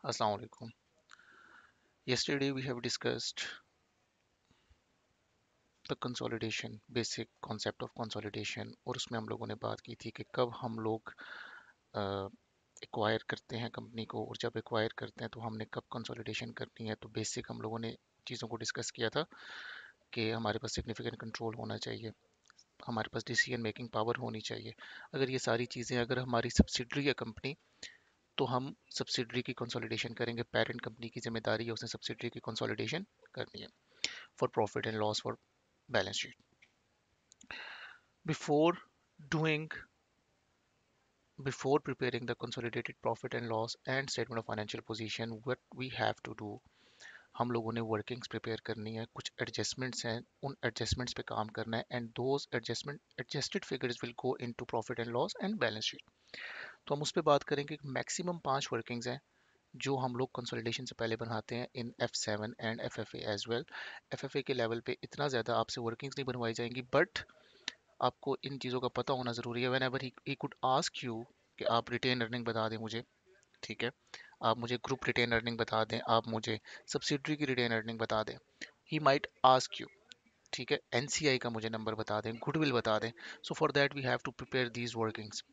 Assalamu alaikum. Yesterday we have discussed the consolidation, basic concept of consolidation और उसमें हम लोगों ने बात की थी कि कब हम लोग एक्वायर करते हैं कंपनी को और जब एक्वायर करते हैं तो हमने कब कंसोलिडेशन करनी है। तो बेसिक हम लोगों ने चीज़ों को डिस्कस किया था कि हमारे पास सिग्निफिकेंट कंट्रोल होना चाहिए, हमारे पास डिसीजन मेकिंग पावर होनी चाहिए। अगर ये सारी चीज़ें अगर हमारी सब्सिडरी है कंपनी, तो हम सब्सिडरी की कंसोलिडेशन करेंगे। पेरेंट कंपनी की जिम्मेदारी है उसने सब्सिडरी की कंसोलिडेशन करनी है for profit and loss for balance sheet. Before doing, before preparing the consolidated profit and loss and statement of financial position, what we have to do, हम लोगों ने वर्किंग्स प्रिपेयर करनी है, कुछ एडजस्टमेंट्स हैं, उन एडजस्टमेंट्स पे काम करना है and those adjusted figures will go into profit and loss and balance sheet. तो हम उस पर बात करेंगे कि मैक्सिमम 5 वर्किंग्स हैं जो हम लोग कंसोलिडेशन से पहले बनाते हैं इन F7 and FFA as well. FFA के लेवल पे इतना ज़्यादा आपसे वर्किंग्स नहीं बनवाई जाएंगी, बट आपको इन चीज़ों का पता होना ज़रूरी है। When ever he could ask you कि आप रिटेन अर्निंग बता दें मुझे, ठीक है, आप मुझे ग्रुप रिटेन अर्निंग बता दें, आप मुझे सब्सिडरी की रिटेन अर्निंग बता दें, ही माइट आस्क यू, ठीक है, एनसीआई का मुझे नंबर बता दें, गुडविल बता दें। So for that we have to prepare these workings.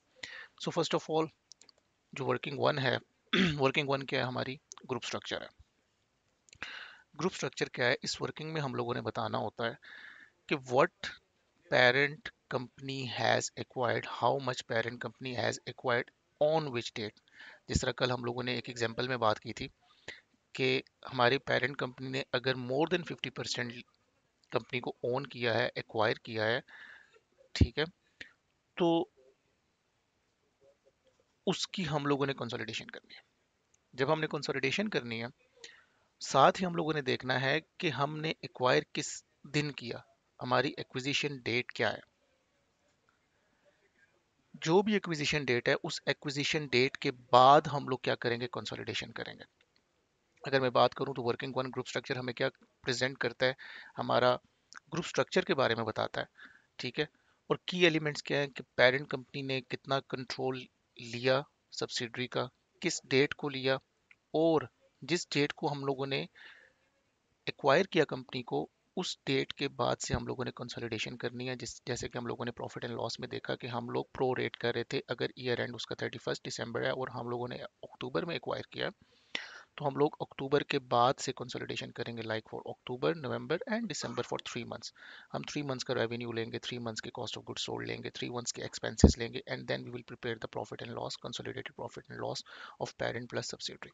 So first of all जो वर्किंग वन है वर्किंग वन क्या है हमारी? ग्रुप स्ट्रक्चर है। ग्रुप स्ट्रक्चर क्या है? इस वर्किंग में हम लोगों ने बताना होता है कि what parent company has acquired, how much parent company has acquired on which date। जिस तरह कल हम लोगों ने एक एग्जांपल में बात की थी कि हमारी पेरेंट कंपनी ने अगर मोर देन 50% कंपनी को ओन किया है, एक्वायर किया है, ठीक है, तो उसकी हम लोगों ने कंसोलिडेशन करनी है। जब हमने कंसोलिडेशन करनी है, साथ ही हम लोगों ने देखना है कि हमने एक्वायर किस दिन किया, हमारी एक्विजिशन डेट क्या है। जो भी एक्विजिशन डेट है उस एक्विजिशन डेट के बाद हम लोग क्या करेंगे? कंसोलिडेशन करेंगे। अगर मैं बात करूं तो वर्किंग वन ग्रुप स्ट्रक्चर हमें क्या प्रेजेंट करता है? हमारा ग्रुप स्ट्रक्चर के बारे में बताता है, ठीक है, और की एलिमेंट्स क्या है कि पेरेंट कंपनी ने कितना कंट्रोल लिया सब्सिडरी का, किस डेट को लिया, और जिस डेट को हम लोगों ने एक्वायर किया कंपनी को, उस डेट के बाद से हम लोगों ने कंसोलिडेशन करनी है। जिस जैसे कि हम लोगों ने प्रॉफिट एंड लॉस में देखा कि हम लोग प्रो रेट कर रहे थे। अगर ईयर एंड उसका 31 दिसंबर है और हम लोगों ने अक्टूबर में एक्वायर किया, तो हम लोग अक्टूबर के बाद से कंसोलिडेशन करेंगे, like for October, November and December for 3 months. हम 3 मंथ्स का रेवेन्यू लेंगे, 3 मंथ्स के कॉस्ट ऑफ गुड्स सोल्ड लेंगे, 3 मंथ्स के एक्सपेंसेस लेंगे and then we will prepare the profit and loss, consolidated profit and loss of parent plus subsidiary.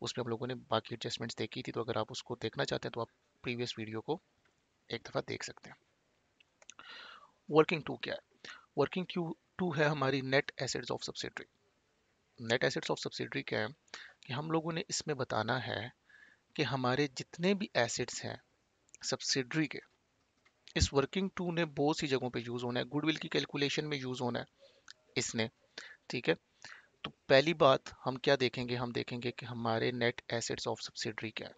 उसमें हम लोगों ने बाकी एडजस्टमेंट्स देखी थी, तो अगर आप उसको देखना चाहते हैं तो आप प्रीवियस वीडियो को एक दफ़ा देख सकते हैं। वर्किंग टू क्या है? वर्किंग टू है हमारी net assets of subsidiary. Net assets of subsidiary क्या है कि हम लोगों ने इसमें बताना है कि हमारे जितने भी एसेट्स हैं सब्सिडरी के, इस वर्किंग टू ने बहुत सी जगहों पे यूज होना है। गुडविल की कैलकुलेशन में यूज होना है इसने, ठीक है। तो पहली बात हम क्या देखेंगे? हम देखेंगे कि हमारे नेट एसेट्स ऑफ सब्सिडरी क्या है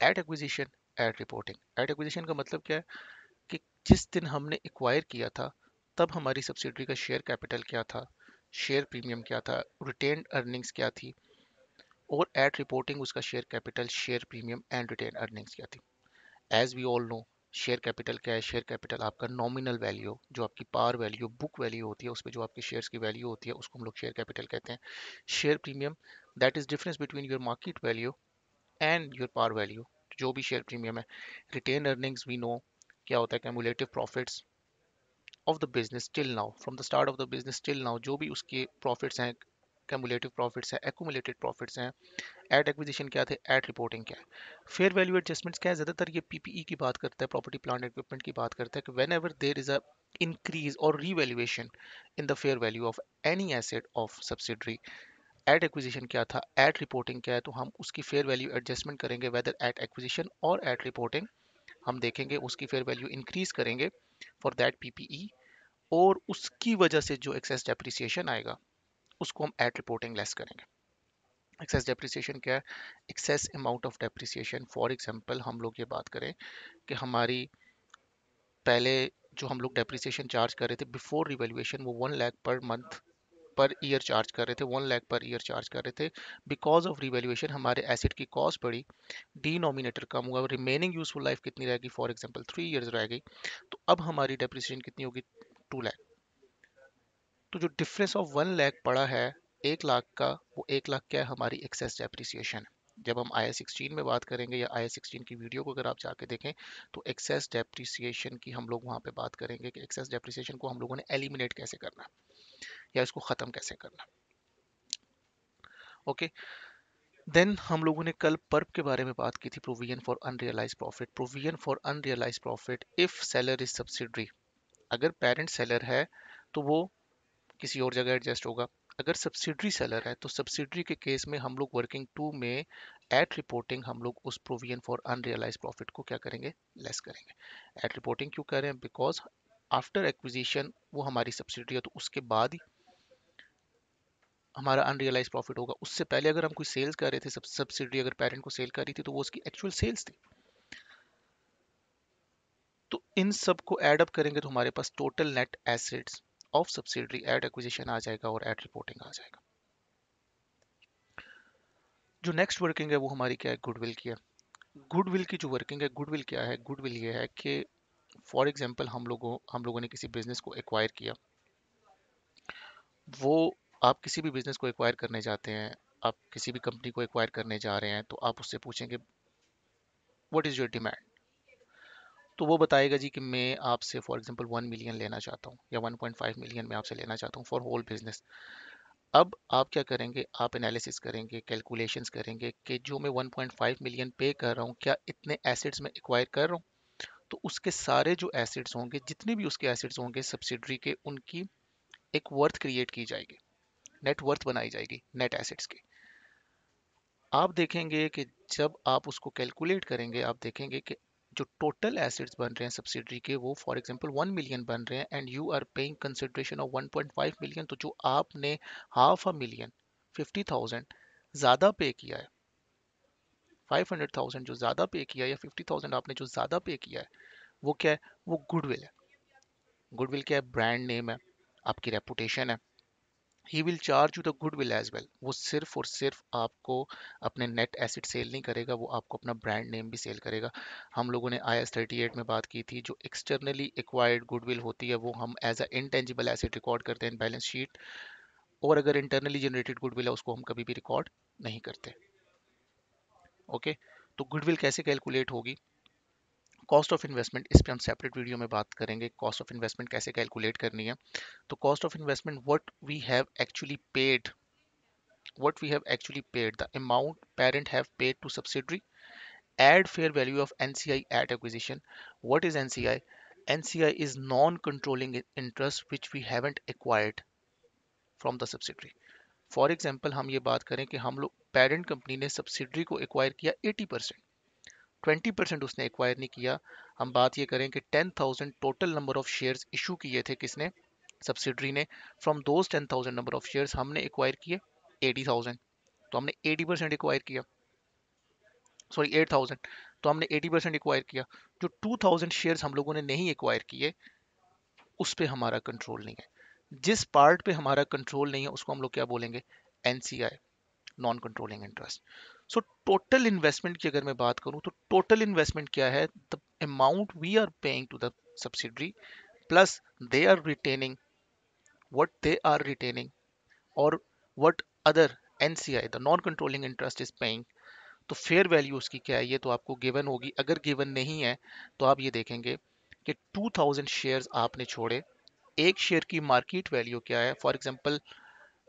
at acquisition, at reporting. At acquisition का मतलब क्या है कि जिस दिन हमने एक्वायर किया था तब हमारी सब्सिडरी का शेयर कैपिटल क्या था, शेयर प्रीमियम क्या था, रिटेन अर्निंग्स क्या थी, और एट रिपोर्टिंग उसका share capital, share premium and retain earnings क्या थी। As we all know, share capital क्या है? शेयर कैपिटल आपका नॉमिनल वैल्यू, जो आपकी पार वैल्यू, बुक वैल्यू होती है, उसमें जो आपके शेयर्स की वैल्यू होती है उसको हम लोग शेयर कैपिटल कहते हैं। Share premium, that is difference between your market value and your par value, जो भी शेयर प्रीमियम है। रिटेन अर्निंग्स वी नो क्या होता है, cumulative profits of the business till now, from the start of the business till now, जो भी उसके profits हैं, कैमुलेटिव प्रॉफिट्स हैं, एक्यूमुलेटेड प्रॉफिट्स हैं। एट एक्विजिशन क्या थे? एट रिपोर्टिंग क्या है? फेयर वैल्यू एडजस्टमेंट्स क्या है? ज़्यादातर ये पीपीई की बात करता है, प्रॉपर्टी प्लांट इक्विपमेंट की बात करता है कि whenever there is a increase और revaluation in the fair value of any asset of subsidiary. At acquisition क्या था? एट रिपोर्टिंग क्या है? तो हम उसकी फेयर वैल्यू एडजस्टमेंट करेंगे, वेदर एट एक्विजिशन और एट रिपोर्टिंग। हम देखेंगे उसकी फेयर वैल्यू इंक्रीज करेंगे फॉर दैट पीपीई, और उसकी वजह से जो एक्सेस डेप्रिसिएशन आएगा उसको हम एट रिपोर्टिंग लेस करेंगे। एक्सेस डेप्रिसिएशन क्या है? Excess amount of depreciation. For example हम लोग ये बात करें कि हमारी पहले जो हम लोग डेप्रिसिएशन चार्ज कर रहे थे बिफोर रिवैल्यूएशन, वो 1 lakh per month per year charge कर रहे थे, 1 लाख पर ईयर चार्ज कर रहे थे। बिकॉज ऑफ रिवैल्यूएशन हमारे एसेट की कॉस्ट बढ़ी, डिनोमिनेटर कम हुआ, रिमेनिंग यूजफुल लाइफ कितनी रहेगी, फॉर एग्जांपल 3 इयर्स रह गई, तो अब हमारी डेप्रिसिएशन कितनी होगी, 2 लाख। तो जो डिफरेंस ऑफ 1 लाख पड़ा है 1 लाख का, वो 1 लाख क्या है, हमारी एक्सेस डेप्रिसिएशन है। जब हम आई 16 में बात करेंगे या आई 16 की वीडियो को अगर आप जाके देखें तो एक्सेस डेप्रिसिएशन की हम लोग वहाँ पे बात करेंगे कि एक्सेस डेप्रिसिएशन को हम लोगों ने एलिमिनेट कैसे करना है या इसको ख़त्म कैसे करना है। ओके, देन हम लोगों ने कल पर्प के बारे में बात की थी, provision for unrealise profit. Provision for unrealise profit if seller is subsidiary, अगर पेरेंट सेलर है तो वो किसी और जगह एडजस्ट होगा। अगर सब्सिडरी सेलर है तो सब्सिडरी के केस में हम लोग वर्किंग टू में एट रिपोर्टिंग हम लोग उस प्रोविजन फॉर अनरियलाइज प्रॉफिट को क्या करेंगे, लेस करेंगे। एट रिपोर्टिंग क्यों कर रहे हैं, बिकॉज आफ्टर एक्विजिशन वो हमारी सब्सिडरी है, तो उसके बाद ही हमारा अनरियलाइज प्रॉफिट होगा। उससे पहले अगर हम कोई सेल्स कर रहे थे, सब्सिडरी अगर पेरेंट को सेल कर रही थी तो वो उसकी एक्चुअल सेल्स थी। तो इन सब को ऐड अप करेंगे तो हमारे पास total net assets of subsidiary at acquisition आ जाएगा और एट रिपोर्टिंग आ जाएगा। जो नेक्स्ट वर्किंग है वो हमारी क्या है, गुडविल की है। गुडविल की जो वर्किंग है, गुडविल क्या है, गुडविल ये है कि फॉर एग्जांपल हम लोगों ने किसी बिजनेस को एक्वायर किया, वो आप किसी भी बिजनेस को एक्वायर करने जाते हैं, आप किसी भी कंपनी को एक्वायर करने जा रहे हैं तो आप उससे पूछेंगे व्हाट इज़ योर डिमांड, तो वो बताएगा जी कि मैं आपसे फॉर एग्जांपल 1 मिलियन लेना चाहता हूँ या 1.5 मिलियन में आपसे लेना चाहता हूँ फॉर होल बिजनेस। अब आप क्या करेंगे, आप एनालिसिस करेंगे, कैलकुलेशंस करेंगे कि जो मैं 1.5 मिलियन पे कर रहा हूँ क्या इतने एसेट्स में एक्वायर कर रहा हूँ, तो उसके सारे जो एसेट्स होंगे, जितने भी उसके एसेट्स होंगे सब्सिडरी के, उनकी एक वर्थ क्रिएट की जाएगी, नेट वर्थ बनाई जाएगी नेट एसेट्स की। आप देखेंगे कि जब आप उसको कैलकुलेट करेंगे आप देखेंगे कि जो टोटल एसेट्स बन रहे हैं सब्सिडरी के वो फॉर एग्जांपल 1 मिलियन बन रहे हैं and you are paying consideration of 1.5 million, तो जो आपने हाफ अ मिलियन 50,000 ज़्यादा पे किया है, 500,000 जो ज़्यादा पे किया है या 50,000 आपने जो ज़्यादा पे किया है, वो क्या है, वो गुडविल है। गुडविल क्या है, ब्रांड नेम है, आपकी रेपुटेशन है। He will charge you the goodwill as well, वो सिर्फ और सिर्फ आपको अपने नेट एसेट सेल नहीं करेगा, वो आपको अपना ब्रांड नेम भी सेल करेगा। हम लोगों ने IS 38 में बात की थी, जो एक्सटर्नली एक्वायर्ड गुडविल होती है वो हम as a intangible asset record करते हैं बैलेंस शीट, और अगर इंटरनली जनरेटेड गुडविल है उसको हम कभी भी रिकॉर्ड नहीं करते। ओके, तो गुडविल कैसे कैलकुलेट होगी, कॉस्ट ऑफ इन्वेस्टमेंट, इस पे हम सेपरेट वीडियो में बात करेंगे, कॉस्ट ऑफ इन्वेस्टमेंट कैसे कैलकुलेट करनी है। तो cost of investment, what we have actually paid, the amount parent have paid to subsidiary, add fair value of NCI at acquisition. What is NCI? NCI is non-controlling interest which we haven't acquired from the subsidiary. For example हम ये बात करें कि हम लोग parent company ने subsidiary को acquire किया 80%, 20% उसने एक्वायर नहीं किया। हम बात ये करें कि 10,000 total number of shares issue किए थे किसने, सब्सिडरी ने। From those 10,000 number of shares हमने एक्वायर किए 80,000, तो हमने 80% एक्वायर किया, सॉरी 8,000, तो हमने 80% एक्वायर किया। जो 2,000 शेयर्स हम लोगों ने नहीं एक्वायर किए उस पे हमारा कंट्रोल नहीं है। जिस पार्ट पे हमारा कंट्रोल नहीं है उसको हम लोग क्या बोलेंगे, NCI, non controlling interest. So total investment की अगर मैं बात करूं तो टोटल इन्वेस्टमेंट क्या है, the amount we are paying to the subsidiary plus they are retaining what they are retaining, और what other NCI the non controlling interest is paying. तो फेयर वैल्यू उसकी क्या है ये तो आपको गिवन होगी। अगर गिवन नहीं है तो आप ये देखेंगे कि 2,000 शेयर्स आपने छोड़े, एक शेयर की मार्केट वैल्यू क्या है, फॉर एग्जांपल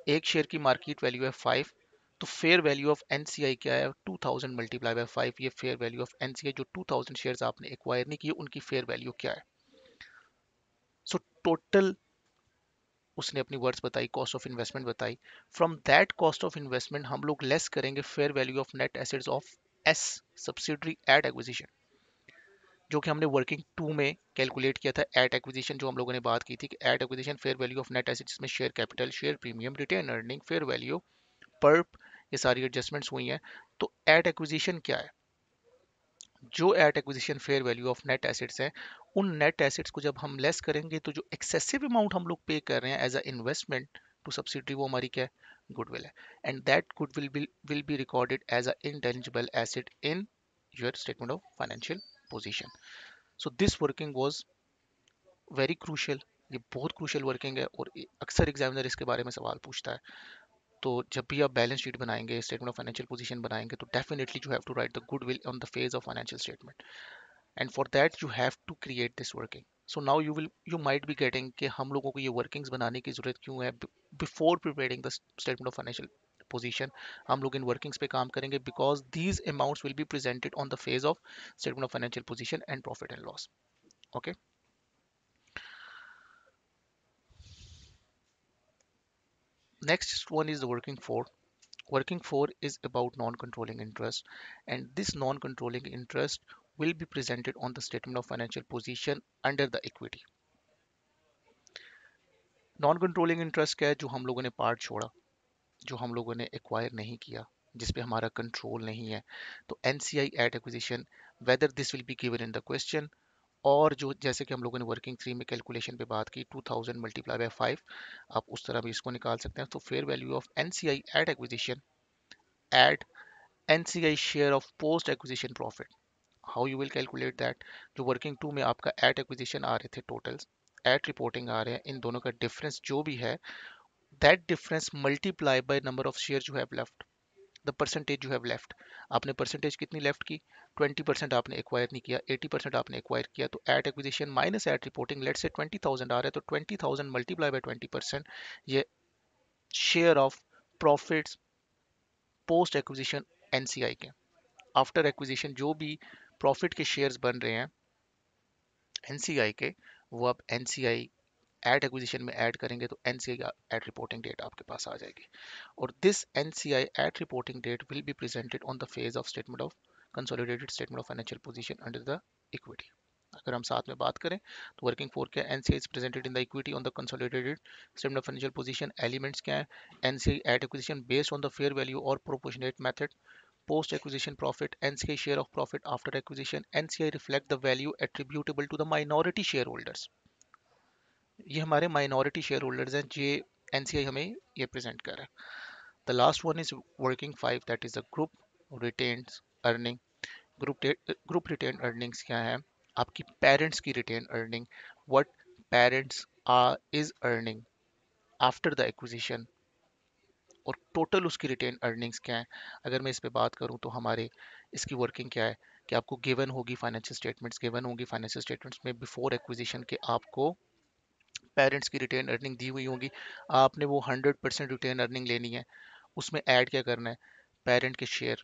एक शेयर की मार्केट वैल्यू है 5, तो फेयर वैल्यू ऑफ NCI क्या है, 2,000 मल्टीप्लाई बाय 5, ये फेयर वैल्यू ऑफ NCI जो 2,000 शेयर्स आपने एक्वायर नहीं किए उनकी फेयर वैल्यू क्या है। सो टोटल उसने अपनी वर्ड्स बताई, कॉस्ट ऑफ इन्वेस्टमेंट बताई, from that cost of investment हम लोग लेस करेंगे fair value of net assets of S subsidiary at acquisition, जो कि हमने वर्किंग टू में कैलकुलेट किया था एट एक्विजिशन। जो हम लोगों ने बात की थी कि at acquisition fair value of net assets में share capital, share premium, retain earning, fair value, पर्प, ये सारी एडजस्टमेंट्स हुई हैं। तो एट एक्विजिशन क्या है, जो at acquisition fair value of net assets हैं, उन नेट एसेट्स को जब हम लेस करेंगे तो जो एक्सेसिव अमाउंट हम लोग पे कर रहे हैं as a investment to subsidiary वो हमारी क्या है, गुडविल है, and that goodwill will be recorded as a intangible asset in your statement of financial position. So this working was very crucial. ये बहुत क्रूशियल वर्किंग है और अक्सर एग्जामिनर इसके बारे में सवाल पूछता है. तो जब भी आप बैलेंस शीट बनाएंगे, स्टेटमेंट ऑफ फाइनेंशियल पोजीशन बनाएंगे, तो definitely you have to write the goodwill on the face of financial statement, and for that you have to create this working. So now you might be getting कि हम लोगों को ये workings बनाने की जरूरत क्यों है. Before preparing the statement of financial position हम लोग इन वर्किंग्स पे काम करेंगे, because these amounts will be presented on the face of statement of financial position and profit and loss. Okay. Next one is the working for. Working for is about non-controlling interest, and this non-controlling interest will be presented on the statement of financial position under the equity. Non-controlling interest क्या है, जो हम लोगों ने part छोड़ा, जो हम लोगों ने एक्वायर नहीं किया, जिस पे हमारा कंट्रोल नहीं है. तो NCI at acquisition, whether this will be given in the question, और जो जैसे कि हम लोगों ने वर्किंग थ्री में कैलकुलेशन पे बात की 2000 मल्टीप्लाई बाय 5, आप उस तरह भी इसको निकाल सकते हैं. तो fair value of NCI at acquisition at NCI share of post acquisition profit. How you will calculate that? जो वर्किंग टू में आपका एट एक्विजिशन आ रहे थे टोटल्स, एट रिपोर्टिंग आ रहे हैं, इन दोनों का डिफरेंस जो भी है, that difference multiply by number of share you have left, the percentage you have left. आपने परसेंटेज कितनी लेफ्ट की, 20% आपने एक्वायर नहीं किया, 80% आपने एक्वायर किया. तो at acquisition minus at reporting, let say 20,000 आ रहा है, तो 20,000 मल्टीप्लाई बाय 20%, ये share of profits post acquisition NCI के. आफ्टर एक्विजिशन जो भी प्रॉफिट के शेयर्स बन रहे हैं एनसीआई के, वो आप एनसीआई एट एक्विजिशन में ऐड करेंगे, तो एनसीआई एट रिपोर्टिंग डेट आपके पास आ जाएगी. और this NCI at reporting date will be presented on the face of statement of consolidated statement of financial position under the equity. अगर हम साथ में बात करें तो वर्किंग फोर क्या है, NCI is presented in the equity on the consolidated statement of financial position. Elements क्या है, NCI at acquisition based on the fair value और proportionate method. Post acquisition profit, NCI share of profit after acquisition, NCI reflect the value attributable to the minority shareholders. ये हमारे minority share holders हैं, जे NCI हमें ये present कर रहा है. The last one is working five, that is the group retained earning. Group retain earnings क्या है, आपकी पेरेंट्स की retain earning, what parents are is earning after the acquisition, और टोटल उसकी रिटेन अर्निंग्स क्या है. अगर मैं इस पे बात करूं तो हमारे इसकी वर्किंग क्या है कि आपको गिवन होगी फाइनेंशियल स्टेटमेंट्स, गिवन होंगी फाइनेंशियल स्टेटमेंट्स में बिफोर एक्विजिशन के आपको पेरेंट्स की रिटेन अर्निंग दी हुई होंगी. आपने वो 100% रिटेन अर्निंग लेनी है, उसमें ऐड क्या करना है, पेरेंट के शेयर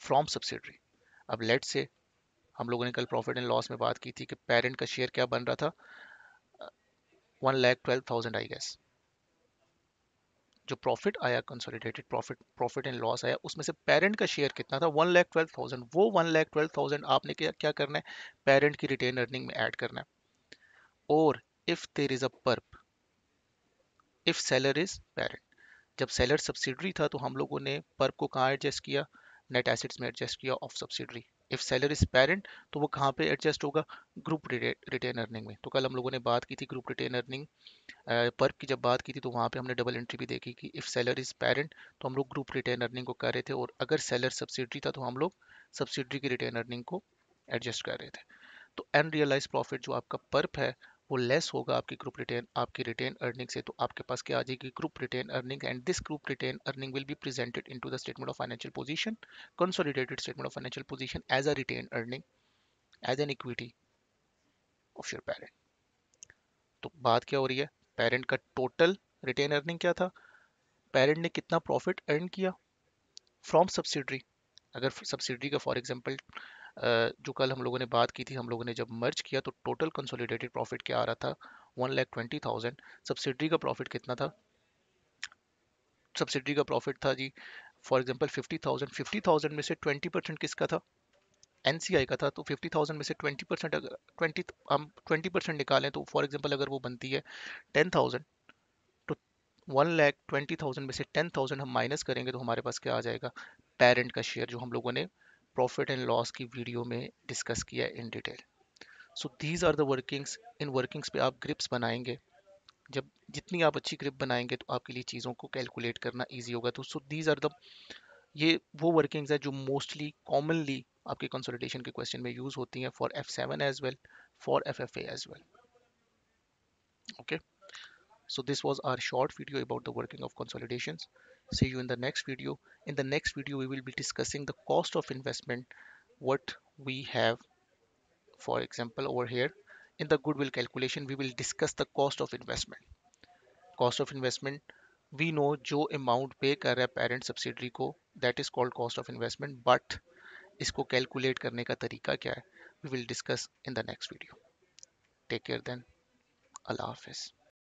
फ्रॉम सब्सिडरी. अब लेट से हम लोगों ने कल प्रॉफिट एंड लॉस में बात की थी कि पेरेंट का शेयर क्या बन रहा था, 1,12,000 आई गेस. जो प्रॉफिट आया कंसोलिडेटेड प्रॉफिट एंड लॉस आया, उसमें से पेरेंट का शेयर कितना था, 1,12,000. वो 1,12,000 आपने क्या क्या करना है, पेरेंट की रिटेन अर्निंग में ऐड करना है. और if there is a PURP, if seller is parent, जब सेलर सब्सिडरी था तो हम लोगों ने पर्प को कहाँ एडजस्ट किया, नेट एसेट्स में एडजस्ट किया of subsidiary. If seller is parent तो वो कहाँ पे एडजस्ट होगा, ग्रुप रिटेन अर्निंग में. तो कल हम लोगों ने बात की थी ग्रुप रिटेन अर्निंग, पर्क की जब बात की थी तो वहाँ पे हमने डबल एंट्री भी देखी कि इफ़ सेलर इज़ पेरेंट तो हम लोग ग्रुप रिटेन अर्निंग को कर रहे थे, और अगर सेलर सब्सिडरी था तो हम लोग सब्सिडरी की रिटेन अर्निंग को एडजस्ट कर रहे थे. तो अनरियलाइज प्रॉफिट जो आपका पर्प है वो लेस होगा आपकी रिटेन अर्निंग से, तो आपके पास क्या आ जाएगी, group retain earning. And this group retain earning will be presented into the statement of financial position, consolidated statement of financial position as a retain earning, as an equity of your parent. तो बात क्या हो रही है, parent का total retain earning क्या था, parent ने कितना प्रॉफिट अर्न किया फ्रॉम सब्सिडरी. अगर सब्सिडरी का फॉर एग्जांपल जो कल हम लोगों ने बात की थी, हम लोगों ने जब मर्ज किया तो टोटल कंसोलिडेटेड प्रॉफिट क्या आ रहा था, 1,20,000. सब्सिडरी का प्रॉफिट कितना था, सब्सिडरी का प्रॉफिट था जी फॉर एग्जांपल 50,000. 50,000 में से 20% किसका था, एनसीआई का था. तो 50,000 में से 20%, अगर 20% निकालें तो फॉर एग्जांपल अगर वो बनती है 10,000, तो 1,20,000 में से 10,000 हम माइनस करेंगे तो हमारे पास क्या आ जाएगा, पेरेंट का शेयर, जो हम लोगों ने प्रॉफिट एंड लॉस की वीडियो में डिस्कस किया in detail. So these are the workings. In workings पे आप ग्रिप्स बनाएंगे. जब जितनी आप अच्छी ग्रिप बनाएंगे तो आपके लिए चीज़ों को कैलकुलेट करना ईजी होगा। तो सो दीज आर द, ये वो वर्किंग्स है जो मोस्टली कॉमनली आपके कंसोलिडेशन के क्वेश्चन में यूज होती हैं, for F7 as well, for FFA as well. Okay, so this was our short video about the working of consolidations. See you in the next video. In the next video we will be discussing the cost of investment, what we have. For example, over here in the goodwill calculation we will discuss the cost of investment. Cost of investment, we know जो amount pay कर रहा है parent subsidiary को, that is called cost of investment, but इसको calculate करने का तरीका क्या है, we will discuss in the next video. Take care then. Allah Hafiz.